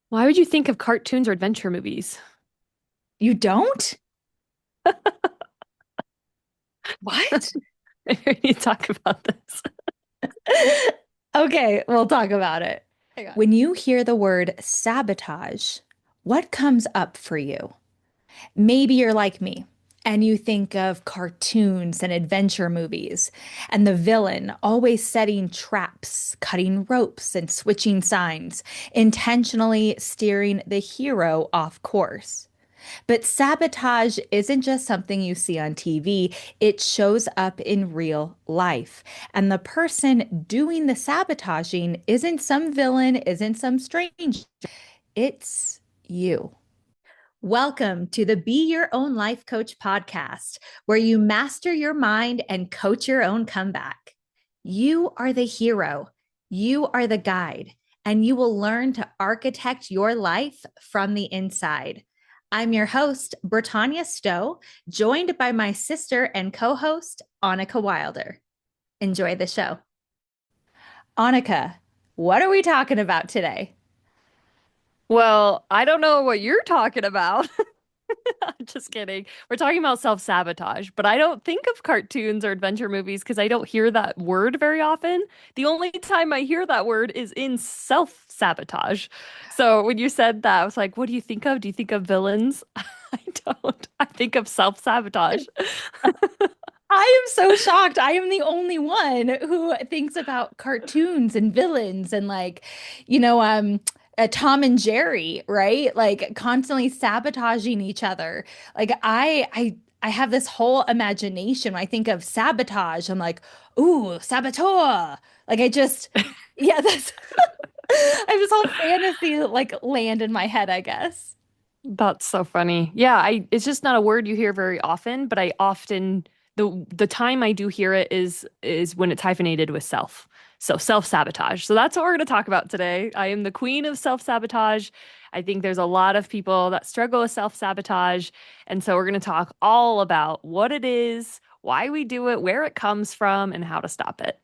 Why would you think of cartoons or adventure movies? You don't? What? We need to talk about this. Okay, we'll talk about it. Hang on. When you hear the word sabotage, what comes up for you? Maybe you're like me and you think of cartoons and adventure movies and the villain always setting traps, cutting ropes, and switching signs, intentionally steering the hero off course. But sabotage isn't just something you see on TV, it shows up in real life. And the person doing the sabotaging isn't some villain, isn't some stranger, it's you. Welcome to the Be Your Own Life Coach podcast, where you master your mind and coach your own comeback. You are the hero, you are the guide, and you will learn to architect your life from the inside. I'm your host, Britannia Stowe, joined by my sister and co host, Annika Wilder. Enjoy the show. Annika, what are we talking about today? Well, I don't know what you're talking about. I'm just kidding. We're talking about self-sabotage, but I don't think of cartoons or adventure movies because I don't hear that word very often. The only time I hear that word is in self-sabotage. So when you said that, I was like, what do you think of? Do you think of villains? I don't. I think of self-sabotage. I am so shocked. I am the only one who thinks about cartoons and villains and you know, um, Tom and Jerry, right? Like constantly sabotaging each other. I have this whole imagination. When I think of sabotage, I'm like, ooh, saboteur. Like I just, yeah, that's, I have this whole fantasy like land in my head, I guess. That's so funny. Yeah, it's just not a word you hear very often, but I often the time I do hear it is when it's hyphenated with self. So self-sabotage. So that's what we're going to talk about today. I am the queen of self-sabotage. I think there's a lot of people that struggle with self-sabotage, and so we're going to talk all about what it is, why we do it, where it comes from, and how to stop it.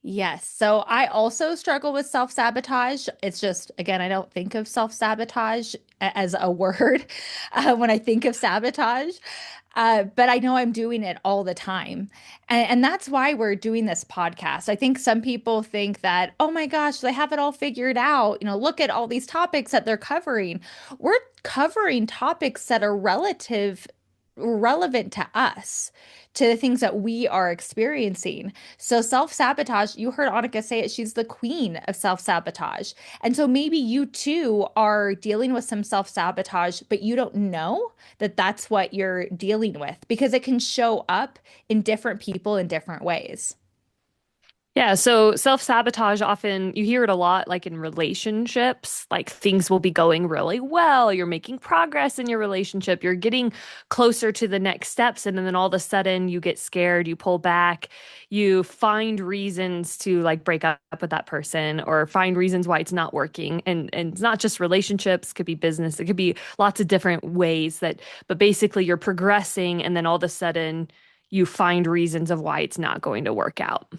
Yes. So I also struggle with self-sabotage. It's just, again, I don't think of self-sabotage as a word when I think of sabotage. But I know I'm doing it all the time. And that's why we're doing this podcast. I think some people think that, oh my gosh, they have it all figured out. You know, look at all these topics that they're covering. We're covering topics that are relevant to us, to the things that we are experiencing. So self-sabotage, you heard Annika say it, she's the queen of self-sabotage. And so maybe you too are dealing with some self-sabotage, but you don't know that that's what you're dealing with because it can show up in different people in different ways. Yeah, so self-sabotage often you hear it a lot like in relationships, like things will be going really well, you're making progress in your relationship, you're getting closer to the next steps and then all of a sudden you get scared, you pull back, you find reasons to like break up with that person or find reasons why it's not working. And it's not just relationships, it could be business, it could be lots of different ways that but basically you're progressing and then all of a sudden you find reasons of why it's not going to work out.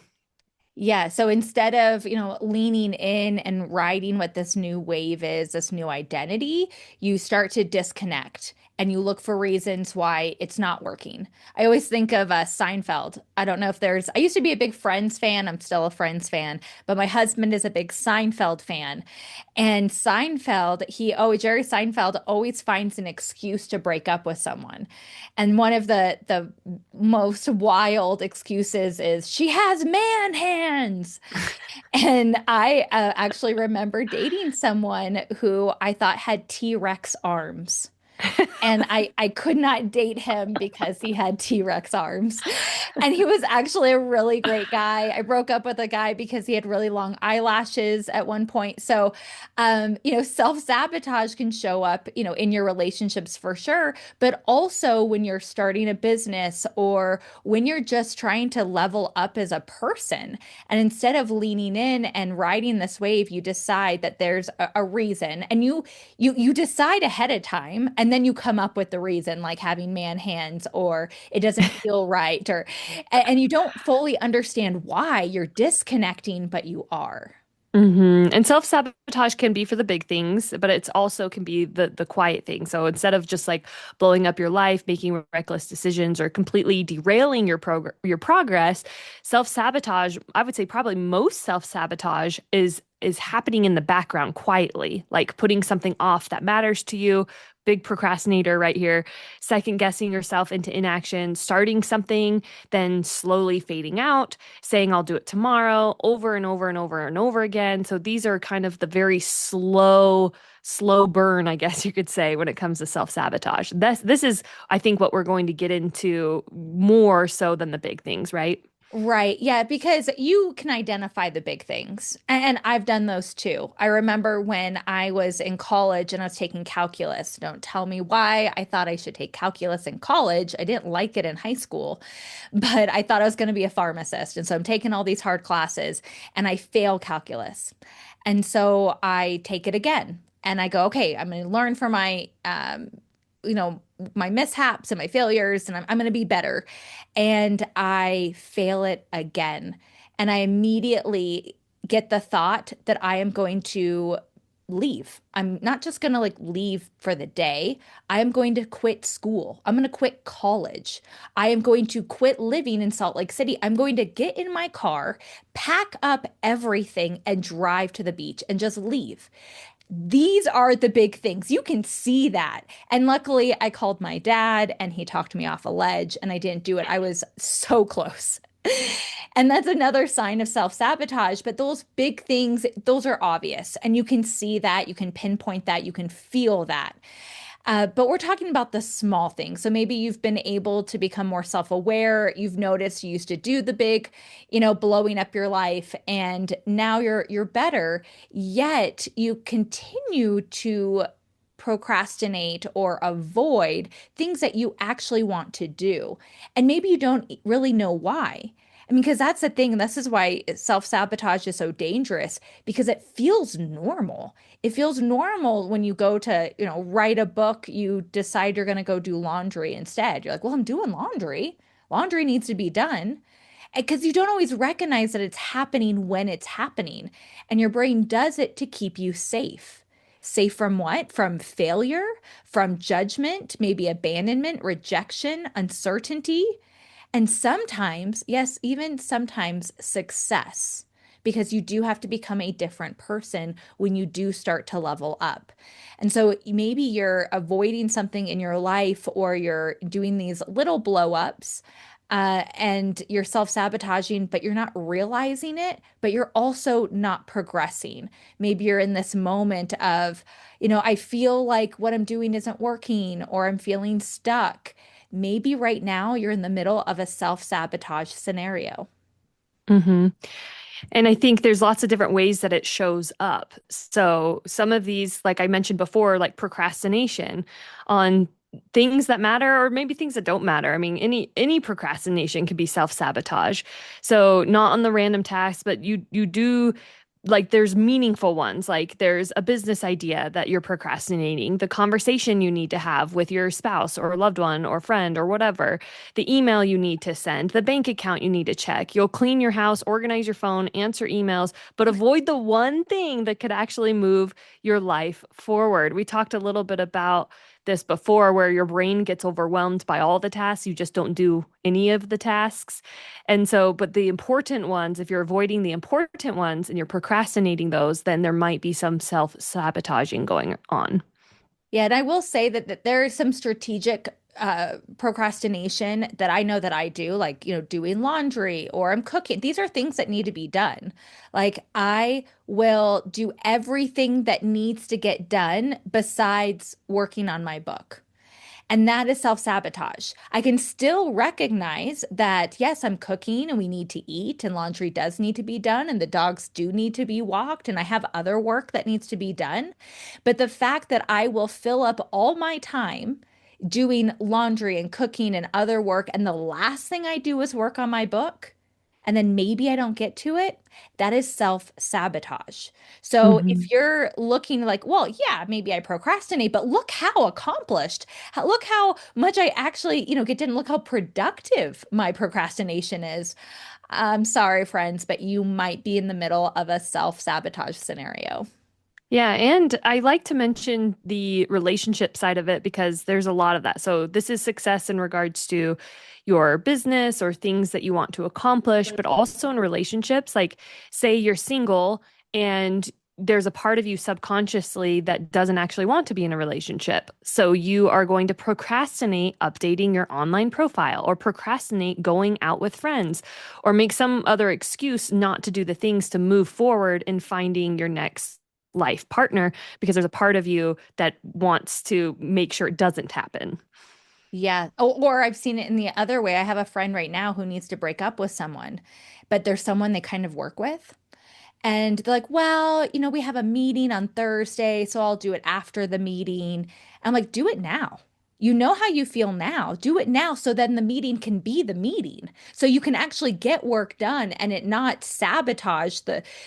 Yeah, so instead of, leaning in and riding what this new wave is, this new identity, you start to disconnect and you look for reasons why it's not working. I always think of Seinfeld. I don't know if I used to be a big Friends fan. I'm still a Friends fan, but my husband is a big Seinfeld fan. And Jerry Seinfeld always finds an excuse to break up with someone. And one of the most wild excuses is she has man hands. And I actually remember dating someone who I thought had T-Rex arms. And I could not date him because he had T-Rex arms. And he was actually a really great guy. I broke up with a guy because he had really long eyelashes at one point. So, self-sabotage can show up, in your relationships for sure, but also when you're starting a business or when you're just trying to level up as a person. And instead of leaning in and riding this wave, you decide that there's a reason and you decide ahead of time and then you come up with the reason like having man hands or it doesn't feel right or and you don't fully understand why you're disconnecting but you are. And self-sabotage can be for the big things, but it's also can be the quiet thing. So instead of just like blowing up your life, making reckless decisions, or completely derailing your progress, self-sabotage, I would say probably most self-sabotage is happening in the background quietly, like putting something off that matters to you. Big procrastinator right here, second guessing yourself into inaction, starting something, then slowly fading out, saying I'll do it tomorrow over and over and over and over again. So these are kind of the very slow burn, I guess you could say, when it comes to self-sabotage. This is, I think, what we're going to get into more so than the big things, right? Right. Yeah, because you can identify the big things. And I've done those too. I remember when I was in college and I was taking calculus. Don't tell me why I thought I should take calculus in college. I didn't like it in high school, but I thought I was going to be a pharmacist. And so I'm taking all these hard classes and I fail calculus. And so I take it again and I go, okay, I'm going to learn from you know, my mishaps and my failures, and I'm going to be better. And I fail it again. And I immediately get the thought that I am going to leave. I'm not just going to like leave for the day. I am going to quit school. I'm going to quit college. I am going to quit living in Salt Lake City. I'm going to get in my car, pack up everything, and drive to the beach and just leave. These are the big things. You can see that. And luckily, I called my dad and he talked me off a ledge and I didn't do it. I was so close. And that's another sign of self-sabotage. But those big things, those are obvious. And you can see that, you can pinpoint that, you can feel that. But we're talking about the small things. So maybe you've been able to become more self-aware. You've noticed you used to do the big, blowing up your life, and now you're better. Yet you continue to procrastinate or avoid things that you actually want to do. And maybe you don't really know why. I mean, because that's the thing. This is why self-sabotage is so dangerous because it feels normal. It feels normal when you go to, write a book, you decide you're going to go do laundry instead. You're like, well, I'm doing laundry. Laundry needs to be done. Because you don't always recognize that it's happening when it's happening. And your brain does it to keep you safe. Safe from what? From failure, from judgment, maybe abandonment, rejection, uncertainty. And sometimes, yes, even sometimes success, because you do have to become a different person when you do start to level up. And so maybe you're avoiding something in your life or you're doing these little blow ups. And you're self-sabotaging, but you're not realizing it, but you're also not progressing. Maybe you're in this moment of, I feel like what I'm doing isn't working, or I'm feeling stuck. Maybe right now you're in the middle of a self-sabotage scenario. hmm And I think there's lots of different ways that it shows up. So some of these, like I mentioned before, like procrastination on things that matter or maybe things that don't matter. I mean, any procrastination can be self-sabotage. So not on the random tasks, but you do like there's meaningful ones. Like there's a business idea that you're procrastinating, the conversation you need to have with your spouse or loved one or friend or whatever, the email you need to send, the bank account you need to check. You'll clean your house, organize your phone, answer emails, but avoid the one thing that could actually move your life forward. We talked a little bit about this before, where your brain gets overwhelmed by all the tasks. You just don't do any of the tasks. And so, but the important ones, if you're avoiding the important ones and you're procrastinating those, then there might be some self-sabotaging going on. Yeah, and I will say that there is some strategic procrastination that I know that I do, like, doing laundry or I'm cooking. These are things that need to be done. Like, I will do everything that needs to get done besides working on my book. And that is self-sabotage. I can still recognize that, yes, I'm cooking and we need to eat and laundry does need to be done and the dogs do need to be walked and I have other work that needs to be done. But the fact that I will fill up all my time doing laundry and cooking and other work, and the last thing I do is work on my book, and then maybe I don't get to it, that is self-sabotage. So hmm if you're looking like, well, yeah, maybe I procrastinate, but look how accomplished, look how much I actually, get done, look how productive my procrastination is. I'm sorry, friends, but you might be in the middle of a self-sabotage scenario. Yeah, and I like to mention the relationship side of it because there's a lot of that. So, this is success in regards to your business or things that you want to accomplish, but also in relationships. Like, say you're single and there's a part of you subconsciously that doesn't actually want to be in a relationship. So, you are going to procrastinate updating your online profile or procrastinate going out with friends or make some other excuse not to do the things to move forward in finding your next life partner because there's a part of you that wants to make sure it doesn't happen. Yeah. Or I've seen it in the other way. I have a friend right now who needs to break up with someone, but there's someone they kind of work with. And they're like, well, we have a meeting on Thursday, so I'll do it after the meeting. I'm like, do it now. You know how you feel now. Do it now so then the meeting can be the meeting. So you can actually get work done and it not sabotage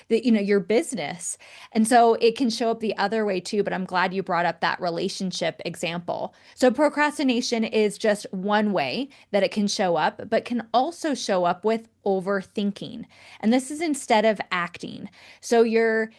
your business. And so it can show up the other way too, but I'm glad you brought up that relationship example. So procrastination is just one way that it can show up, but can also show up with overthinking. And this is instead of acting. So you're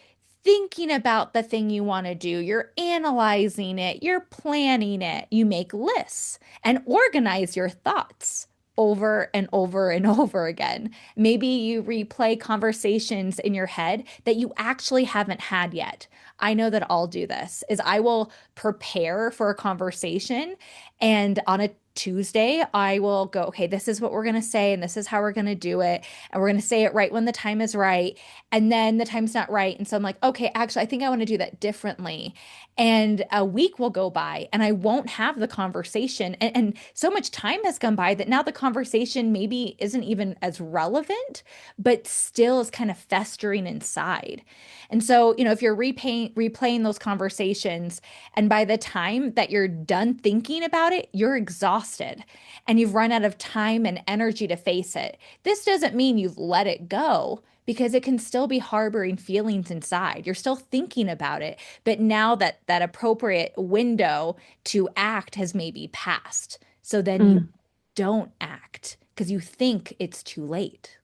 thinking about the thing you want to do, you're analyzing it, you're planning it, you make lists and organize your thoughts over and over and over again. Maybe you replay conversations in your head that you actually haven't had yet. I know that I'll do this is I will prepare for a conversation and on a Tuesday, I will go, okay, this is what we're going to say, and this is how we're going to do it. And we're going to say it right when the time is right. And then the time's not right. And so I'm like, okay, actually, I think I want to do that differently. And a week will go by and I won't have the conversation. And so much time has gone by that now the conversation maybe isn't even as relevant, but still is kind of festering inside. And so, if you're replaying those conversations, and by the time that you're done thinking about it, you're exhausted and you've run out of time and energy to face it. This doesn't mean you've let it go because it can still be harboring feelings inside. You're still thinking about it, but now that appropriate window to act has maybe passed. So then you Mm. don't act because you think it's too late.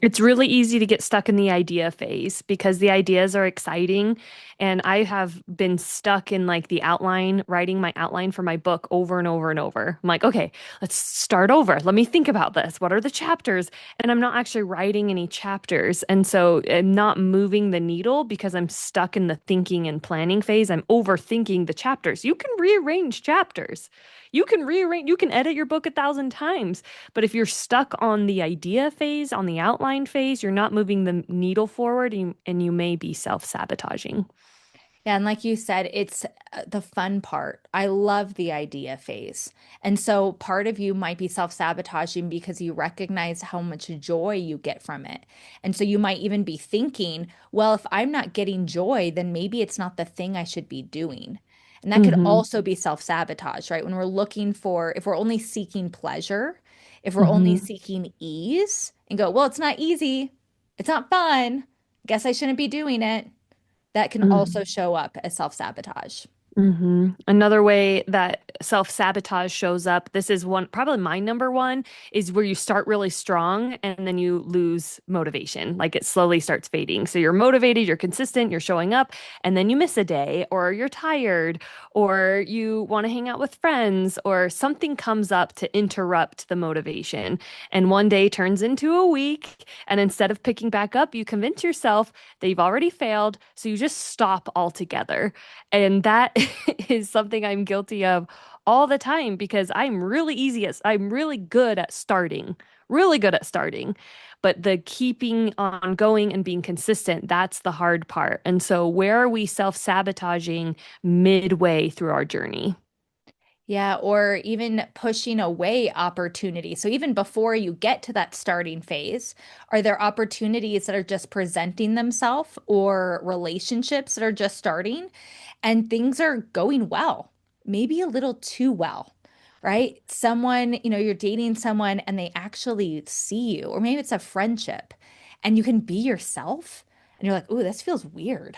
It's really easy to get stuck in the idea phase because the ideas are exciting. And I have been stuck in like the outline, writing my outline for my book over and over and over. I'm like, okay, let's start over. Let me think about this. What are the chapters? And I'm not actually writing any chapters. And so I'm not moving the needle because I'm stuck in the thinking and planning phase. I'm overthinking the chapters. You can rearrange chapters. You can edit your book 1,000 times. But if you're stuck on the idea phase, on the outline phase, you're not moving the needle forward and you may be self-sabotaging. Yeah, and like you said, it's the fun part. I love the idea phase. And so part of you might be self-sabotaging because you recognize how much joy you get from it. And so you might even be thinking, well, if I'm not getting joy, then maybe it's not the thing I should be doing. And that could Hmm. also be self-sabotage, right? When we're looking for, if we're only seeking pleasure, if we're only Hmm. seeking ease and go, well, it's not easy, it's not fun, guess I shouldn't be doing it, that can also show up as self-sabotage. Another way that self-sabotage shows up, this is one, probably my number one, is where you start really strong and then you lose motivation. Like it slowly starts fading. So you're motivated, you're consistent, you're showing up, and then you miss a day, or you're tired, or you want to hang out with friends, or something comes up to interrupt the motivation. And one day turns into a week. And instead of picking back up, you convince yourself that you've already failed. So you just stop altogether. And that is something I'm guilty of all the time because I'm really good at starting, really good at starting. But the keeping on going and being consistent, that's the hard part. And so, where are we self-sabotaging midway through our journey? Yeah, or even pushing away opportunity. So even before you get to that starting phase, are there opportunities that are just presenting themselves or relationships that are just starting and things are going well, maybe a little too well, right? Someone, you're dating someone and they actually see you, or maybe it's a friendship and you can be yourself and you're like, "Ooh, this feels weird."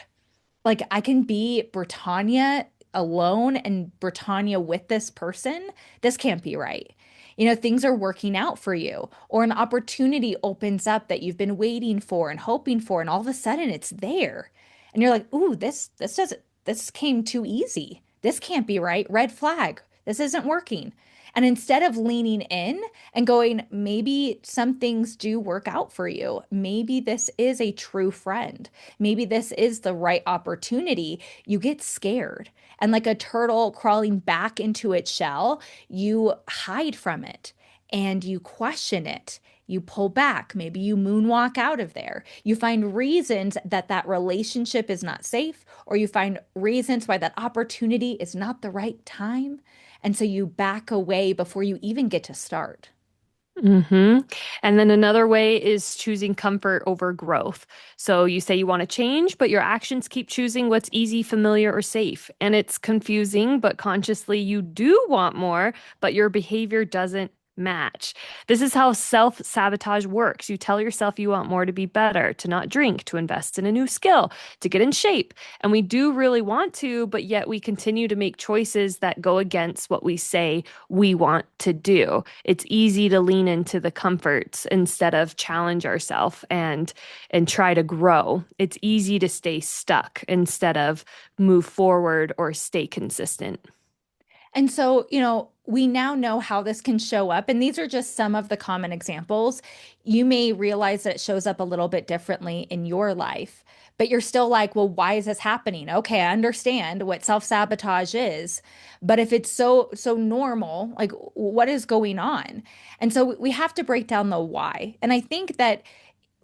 Like I can be Britannia alone and Britannia with this person. This can't be right. Things are working out for you, or an opportunity opens up that you've been waiting for and hoping for, and all of a sudden it's there. And you're like, ooh, this came too easy. This can't be right. Red flag. This isn't working. And instead of leaning in and going, maybe some things do work out for you. Maybe this is a true friend. Maybe this is the right opportunity. You get scared. And like a turtle crawling back into its shell, you hide from it and you question it. You pull back. Maybe you moonwalk out of there. You find reasons that that relationship is not safe, or you find reasons why that opportunity is not the right time. And so you back away before you even get to start. hmm And then another way is choosing comfort over growth. So you say you want to change, but your actions keep choosing what's easy, familiar, or safe. And it's confusing, but consciously you do want more, but your behavior doesn't match. This is how self-sabotage works. You tell yourself you want more to be better, to not drink, to invest in a new skill, to get in shape. And we do really want to, but yet we continue to make choices that go against what we say we want to do. It's easy to lean into the comforts instead of challenge ourselves and try to grow. It's easy to stay stuck instead of move forward or stay consistent. And so, we now know how this can show up. And these are just some of the common examples. You may realize that it shows up a little bit differently in your life, but you're still like, well, why is this happening? Okay, I understand what self-sabotage is, but if it's so normal, like what is going on? And so we have to break down the why. And I think that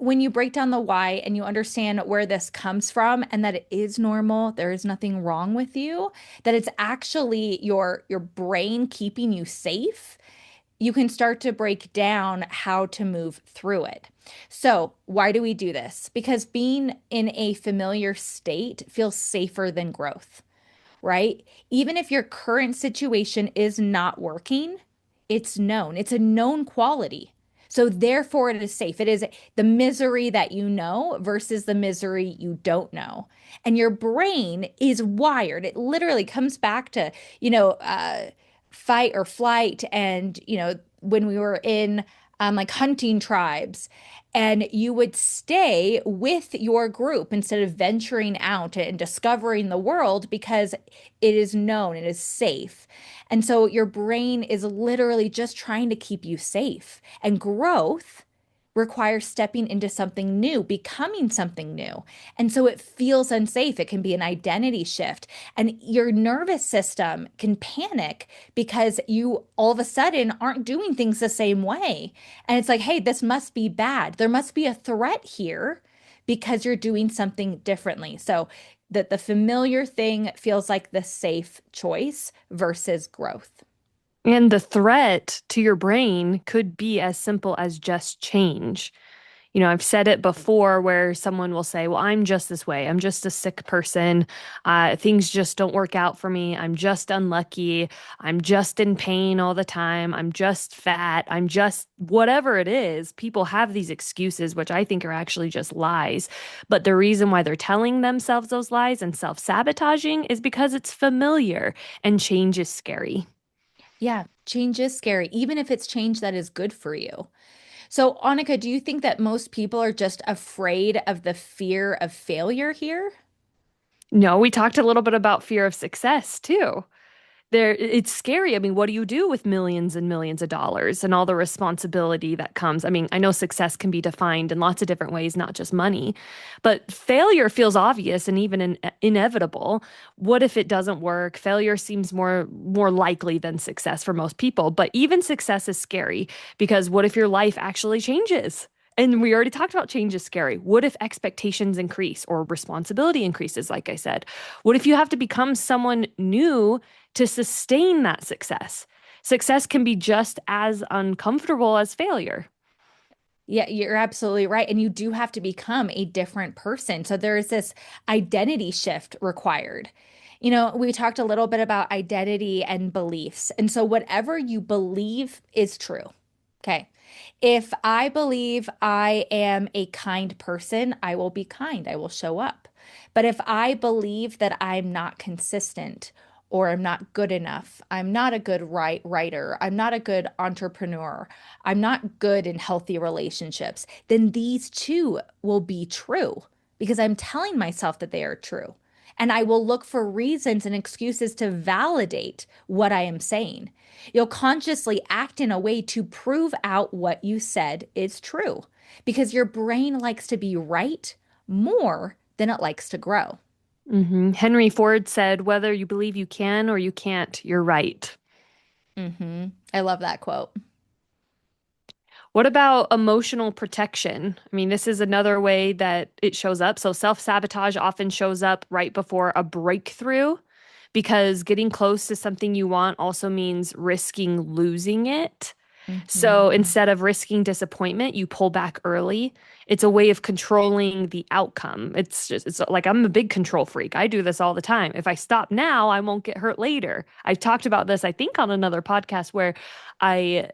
when you break down the why and you understand where this comes from and that it is normal, there is nothing wrong with you, that it's actually your brain keeping you safe, you can start to break down how to move through it. So, why do we do this? Because being in a familiar state feels safer than growth, right? Even if your current situation is not working, it's known. It's a known quality. So therefore it is safe. It is the misery that you know versus the misery you don't know. And your brain is wired. It literally comes back to, you know, uh, fight or flight. And, when we were in like hunting tribes, and you would stay with your group instead of venturing out and discovering the world because it is known, it is safe. And so your brain is literally just trying to keep you safe. And growth requires stepping into something new, becoming something new. And so it feels unsafe. It can be an identity shift. And your nervous system can panic because you all of a sudden aren't doing things the same way. And it's like, hey, this must be bad. There must be a threat here because you're doing something differently. So that the familiar thing feels like the safe choice versus growth. And the threat to your brain could be as simple as just change. I've said it before where someone will say, well, I'm just this way. I'm just a sick person. Things just don't work out for me. I'm just unlucky. I'm just in pain all the time. I'm just fat. I'm just whatever it is. People have these excuses, which I think are actually just lies. But the reason why they're telling themselves those lies and self-sabotaging is because it's familiar and change is scary. Yeah, change is scary, even if it's change that is good for you. So, Annika, do you think that most people are just afraid of the fear of failure here? No, we talked a little bit about fear of success too. It's scary. I mean, what do you do with millions and millions of dollars and all the responsibility that comes? I mean, I know success can be defined in lots of different ways, not just money, but failure feels obvious and even inevitable. What if it doesn't work? Failure seems more likely than success for most people, but even success is scary because what if your life actually changes? And we already talked about change is scary. What if expectations increase or responsibility increases, like I said? What if you have to become someone new to sustain that success? Success can be just as uncomfortable as failure. Yeah, you're absolutely right. And you do have to become a different person. So there is this identity shift required. We talked a little bit about identity and beliefs. And so whatever you believe is true. Okay. If I believe I am a kind person, I will be kind. I will show up. But if I believe that I'm not consistent, or I'm not good enough. I'm not a good writer. I'm not a good entrepreneur. I'm not good in healthy relationships, then these too will be true because I'm telling myself that they are true. And I will look for reasons and excuses to validate what I am saying. You'll consciously act in a way to prove out what you said is true because your brain likes to be right more than it likes to grow. Henry Ford said, whether you believe you can or you can't, you're right. I love that quote. What about emotional protection? I mean, this is another way that it shows up. So, self-sabotage often shows up right before a breakthrough because getting close to something you want also means risking losing it. So Hmm. instead of risking disappointment, you pull back early. It's a way of controlling the outcome. It's like I'm a big control freak. I do this all the time. If I stop now, I won't get hurt later. I've talked about this, I think, on another podcast where I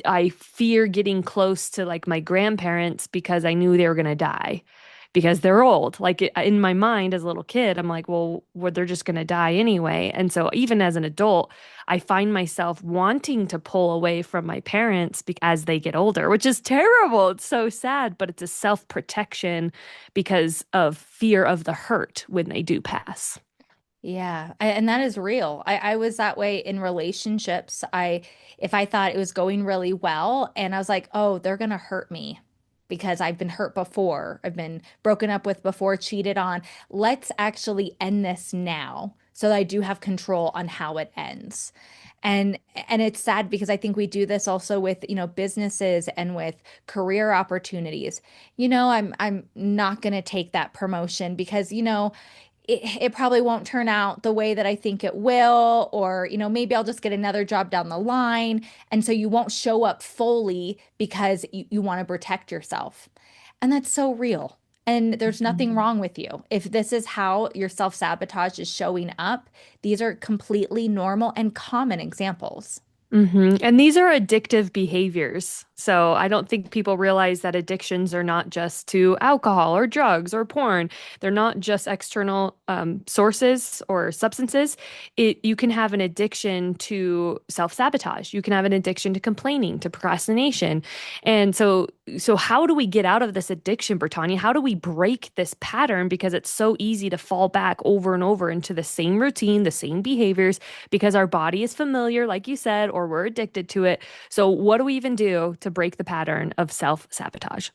I fear getting close to like my grandparents because I knew they were going to die because they're old. Like in my mind as a little kid, I'm like, well, they're just going to die anyway. And so even as an adult, I find myself wanting to pull away from my parents as they get older, which is terrible. It's so sad, but it's a self-protection because of fear of the hurt when they do pass. Yeah, and that is real. I was that way in relationships. If I thought it was going really well and I was like, oh, they're gonna hurt me because I've been hurt before. I've been broken up with before, cheated on. Let's actually end this now so that I do have control on how it ends. And it's sad because I think we do this also with, businesses and with career opportunities. I'm not gonna take that promotion because, it probably won't turn out the way that I think it will, or, maybe I'll just get another job down the line. And so you won't show up fully because you want to protect yourself. And that's so real. And there's nothing Mhm. wrong with you. If this is how your self-sabotage is showing up, these are completely normal and common examples. And these are addictive behaviors. So I don't think people realize that addictions are not just to alcohol or drugs or porn. They're not just external sources or substances. You can have an addiction to self-sabotage. You can have an addiction to complaining, to procrastination. And so how do we get out of this addiction, Brittany? How do we break this pattern? Because it's so easy to fall back over and over into the same routine, the same behaviors because our body is familiar, like you said, or we're addicted to it. So, what do we even do to break the pattern of self-sabotage?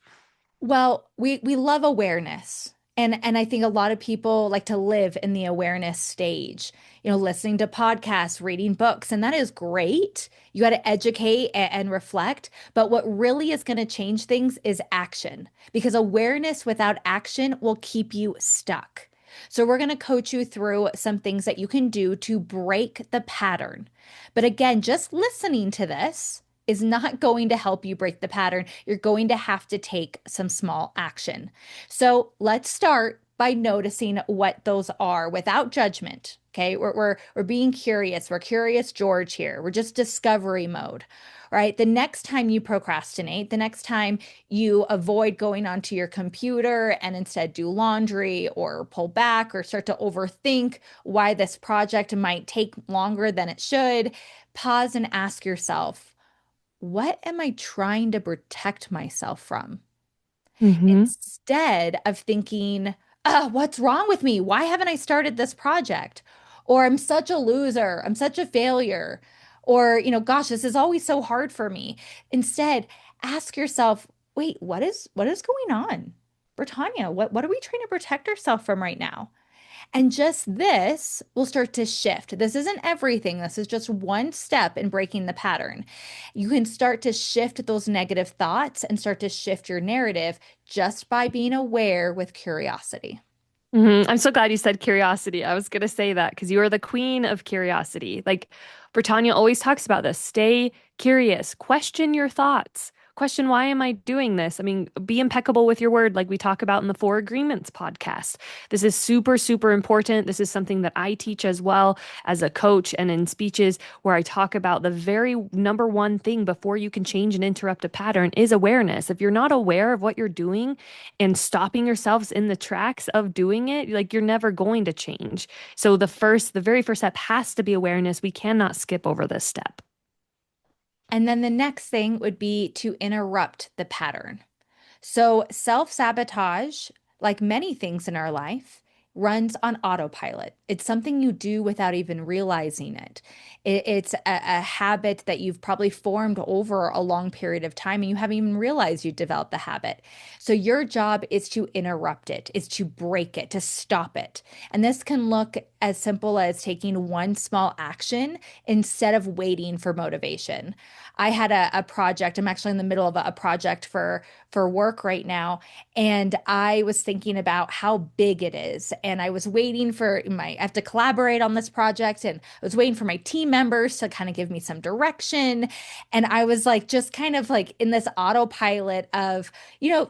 Well, we love awareness. And I think a lot of people like to live in the awareness stage, listening to podcasts, reading books, and that is great. You got to educate and reflect, but what really is going to change things is action because awareness without action will keep you stuck. So we're going to coach you through some things that you can do to break the pattern. But again, just listening to this is not going to help you break the pattern. You're going to have to take some small action. So let's start by noticing what those are without judgment. Okay, we're being curious. We're curious George here. We're just discovery mode. Right. The next time you procrastinate, the next time you avoid going onto your computer and instead do laundry or pull back or start to overthink why this project might take longer than it should, pause and ask yourself, what am I trying to protect myself from? Mm-hmm. Instead of thinking, what's wrong with me? Why haven't I started this project? Or I'm such a loser. I'm such a failure. Or, gosh, this is always so hard for me. Instead, ask yourself, wait, what is going on? Britannia, what are we trying to protect ourselves from right now? And just this will start to shift. This isn't everything. This is just one step in breaking the pattern. You can start to shift those negative thoughts and start to shift your narrative just by being aware with curiosity. I'm so glad you said curiosity. I was going to say that because you are the queen of curiosity. Like Britannia always talks about this. Stay curious, question your thoughts, Question, why am I doing this? I mean, be impeccable with your word, like we talk about in the Four Agreements podcast. This is super, super important. This is something that I teach as well as a coach and in speeches where I talk about the very number one thing before you can change and interrupt a pattern is awareness. If you're not aware of what you're doing and stopping yourselves in the tracks of doing it, like you're never going to change. So the very first step has to be awareness. We cannot skip over this step. And then the next thing would be to interrupt the pattern. So, self sabotage, like many things in our life, runs on autopilot. It's something you do without even realizing it. It's a habit that you've probably formed over a long period of time and you haven't even realized you developed the habit. So, your job is to interrupt it, is to break it, to stop it. And this can look as simple as taking one small action instead of waiting for motivation. I had a project. I'm actually in the middle of a project for work right now, and I was thinking about how big it is. And I was waiting for I have to collaborate on this project, and I was waiting for my team members to kind of give me some direction. And I was like, just kind of like in this autopilot of,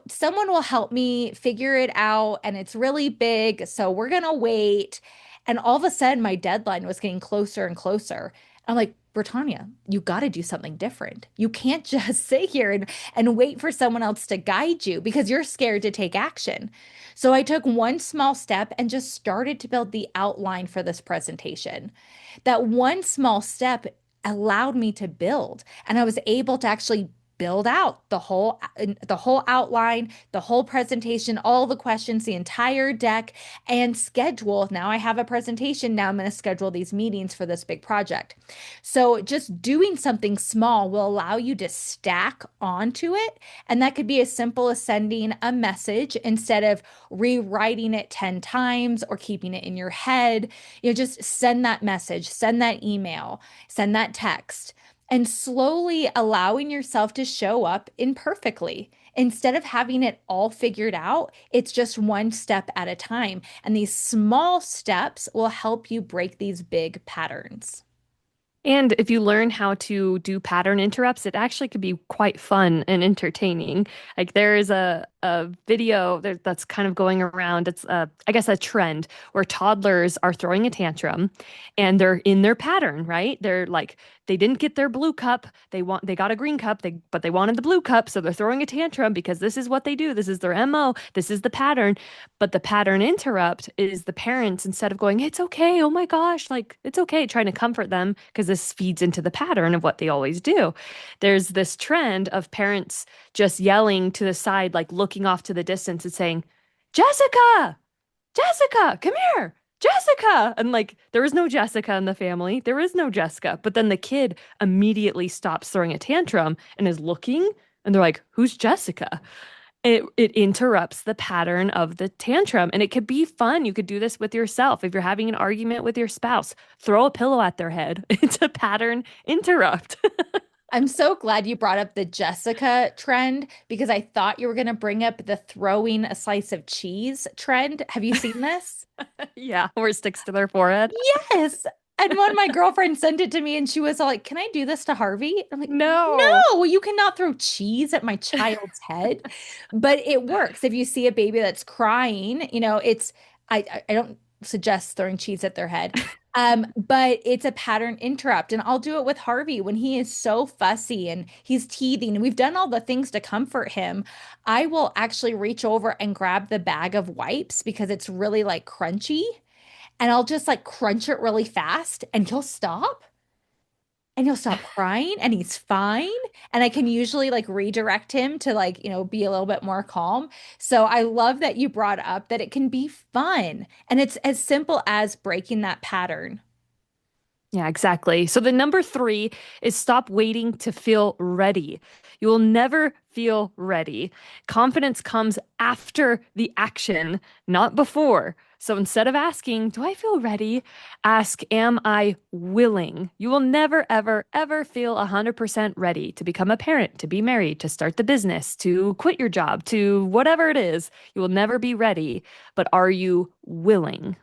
someone will help me figure it out, and it's really big. So we're going to wait. And all of a sudden, my deadline was getting closer and closer. I'm like, Britannia, you got to do something different. You can't just sit here and wait for someone else to guide you because you're scared to take action. So I took one small step and just started to build the outline for this presentation. That one small step allowed me to build, and I was able to actually build out the whole outline, the whole presentation, all the questions, the entire deck, and schedule. Now I have a presentation. Now I'm going to schedule these meetings for this big project. So just doing something small will allow you to stack onto it. And that could be as simple as sending a message instead of rewriting it 10 times or keeping it in your head. Just send that message, send that email, send that text, and slowly allowing yourself to show up imperfectly. Instead of having it all figured out, it's just one step at a time. And these small steps will help you break these big patterns. And if you learn how to do pattern interrupts, it actually could be quite fun and entertaining. Like there is a video that's kind of going around. It's I guess a trend where toddlers are throwing a tantrum and they're in their pattern, right? They're like they didn't get their blue cup. They got a green cup, but they wanted the blue cup, so they're throwing a tantrum because this is what they do. This is their MO. This is the pattern. But the pattern interrupt is the parents, instead of going, it's okay, oh my gosh, like it's okay, trying to comfort them because this feeds into the pattern of what they always do. There's this trend of parents just yelling to the side, like looking off to the distance and saying, Jessica, Jessica, come here. Jessica. And like, there is no Jessica in the family. There is no Jessica. But then the kid immediately stops throwing a tantrum and is looking, and they're like, who's Jessica? It interrupts the pattern of the tantrum. And it could be fun. You could do this with yourself. If you're having an argument with your spouse, throw a pillow at their head. It's a pattern interrupt. I'm so glad you brought up the Jessica trend because I thought you were going to bring up the throwing a slice of cheese trend. Have you seen this? Yeah, or it sticks to their forehead. Yes. And one of my girlfriends sent it to me and she was all like, can I do this to Harvey? I'm like, No. no, you cannot throw cheese at my child's head. But it works. If you see a baby that's crying, I don't suggest throwing cheese at their head. But it's a pattern interrupt. And I'll do it with Harvey when he is so fussy and he's teething and we've done all the things to comfort him. I will actually reach over and grab the bag of wipes because it's really like crunchy, and I'll just like crunch it really fast and he'll stop crying and he's fine. And I can usually like redirect him to like, be a little bit more calm. So I love that you brought up that it can be fun and it's as simple as breaking that pattern. Yeah, exactly. So the number three is stop waiting to feel ready. You will never feel ready. Confidence comes after the action, not before. So instead of asking, do I feel ready? Ask, am I willing? You will never, ever, ever feel 100% ready to become a parent, to be married, to start the business, to quit your job, to whatever it is. You will never be ready. But are you willing?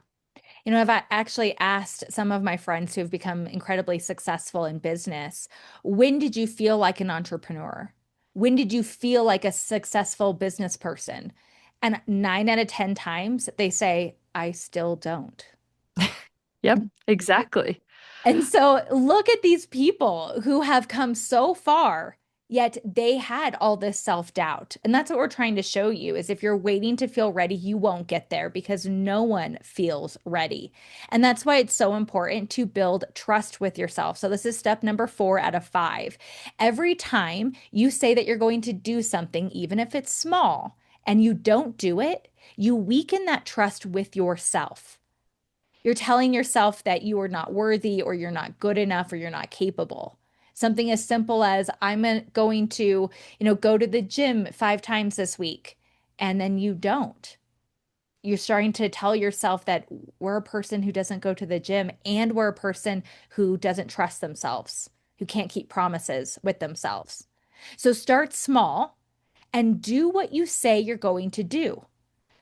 I've actually asked some of my friends who have become incredibly successful in business, when did you feel like an entrepreneur? When did you feel like a successful business person? And 9 out of 10 times they say, I still don't. Yep, exactly. And so look at these people who have come so far, yet they had all this self-doubt. And that's what we're trying to show you is if you're waiting to feel ready, you won't get there because no one feels ready. And that's why it's so important to build trust with yourself. So this is step number 4 out of 5. Every time you say that you're going to do something, even if it's small, and you don't do it, you weaken that trust with yourself. You're telling yourself that you are not worthy or you're not good enough or you're not capable. Something as simple as going to, go to the gym 5 times this week, and then you don't. You're starting to tell yourself that we're a person who doesn't go to the gym and we're a person who doesn't trust themselves, who can't keep promises with themselves. So start small and do what you say you're going to do.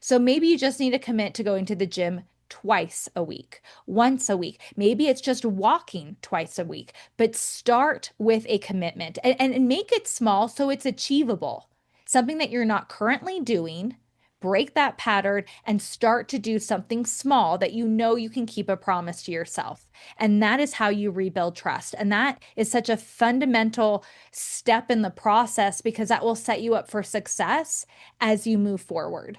So maybe you just need to commit to going to the gym twice a week, once a week. Maybe it's just walking twice a week, but start with a commitment and make it small so it's achievable. Something that you're not currently doing, break that pattern and start to do something small that you know you can keep a promise to yourself. And that is how you rebuild trust. And that is such a fundamental step in the process because that will set you up for success as you move forward.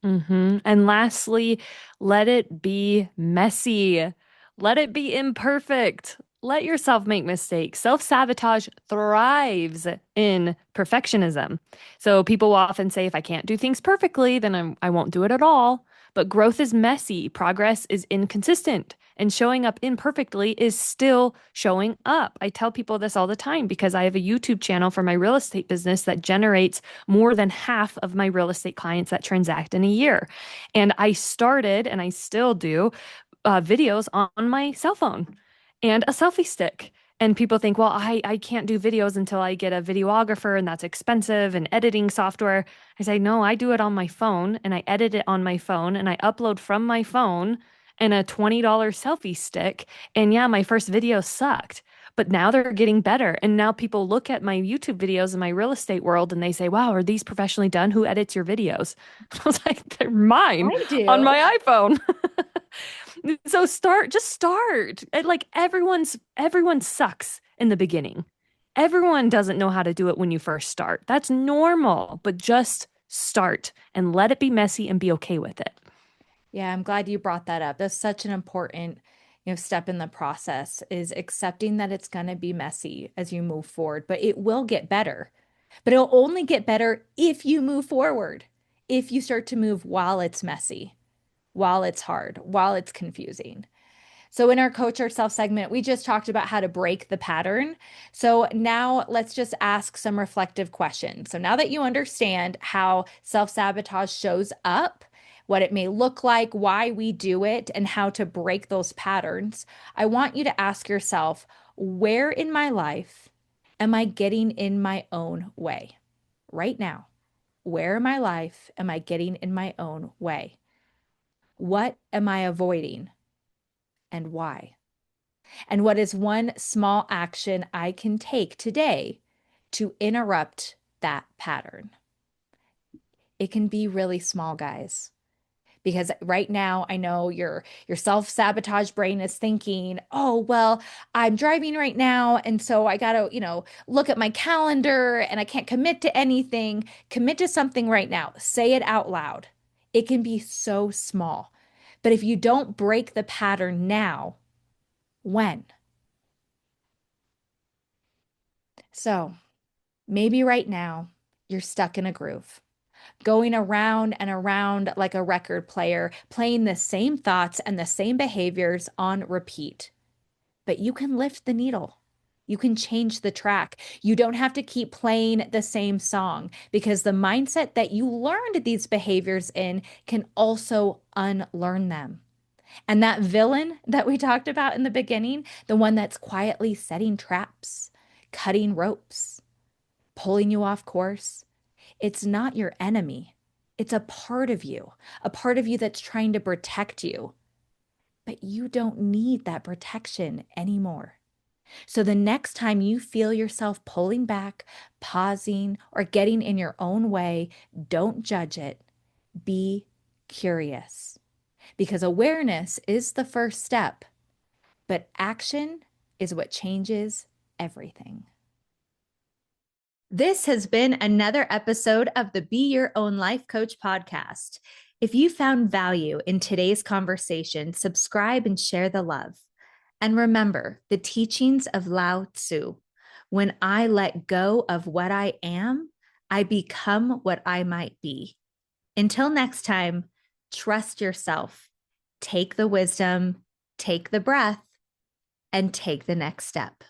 And lastly, let it be messy. Let it be imperfect. Let yourself make mistakes. Self-sabotage thrives in perfectionism. So people will often say, if I can't do things perfectly, then I won't do it at all. But growth is messy. Progress is inconsistent. And showing up imperfectly is still showing up. I tell people this all the time because I have a YouTube channel for my real estate business that generates more than half of my real estate clients that transact in a year. And I started, and I still do, videos on my cell phone and a selfie stick. And people think, well, I can't do videos until I get a videographer and that's expensive and editing software. I say, no, I do it on my phone and I edit it on my phone and I upload from my phone and a $20 selfie stick. And yeah, my first video sucked, but now they're getting better. And now people look at my YouTube videos in my real estate world and they say, wow, are these professionally done? Who edits your videos? I was like, they're mine I on do. my iPhone. So just start. Like everyone sucks in the beginning. Everyone doesn't know how to do it when you first start. That's normal, but just start and let it be messy and be okay with it. Yeah, I'm glad you brought that up. That's such an important, step in the process is accepting that it's going to be messy as you move forward, but it will get better. But it'll only get better if you move forward, if you start to move while it's messy, while it's hard, while it's confusing. So in our Coach Yourself segment, we just talked about how to break the pattern. So now let's just ask some reflective questions. So now that you understand how self-sabotage shows up, what it may look like, why we do it, and how to break those patterns, I want you to ask yourself, where in my life am I getting in my own way? Right now, where in my life am I getting in my own way? What am I avoiding and why? And what is one small action I can take today to interrupt that pattern? It can be really small, guys. Because right now, I know your self-sabotage brain is thinking, "Oh, well, I'm driving right now, and so I gotta, look at my calendar and I can't commit to anything." Commit to something right now. Say it out loud. It can be so small. But if you don't break the pattern now, when? So maybe right now you're stuck in a groove, going around and around like a record player, playing the same thoughts and the same behaviors on repeat. But you can lift the needle. You can change the track. You don't have to keep playing the same song because the mindset that you learned these behaviors in can also unlearn them. And that villain that we talked about in the beginning, the one that's quietly setting traps, cutting ropes, pulling you off course, it's not your enemy. It's a part of you that's trying to protect you. But you don't need that protection anymore. So the next time you feel yourself pulling back, pausing, or getting in your own way, don't judge it. Be curious because awareness is the first step, but action is what changes everything. This has been another episode of the Be Your Own Life Coach podcast. If you found value in today's conversation, subscribe and share the love. And remember the teachings of Lao Tzu. When I let go of what I am, I become what I might be. Until next time, trust yourself, take the wisdom, take the breath, and take the next step.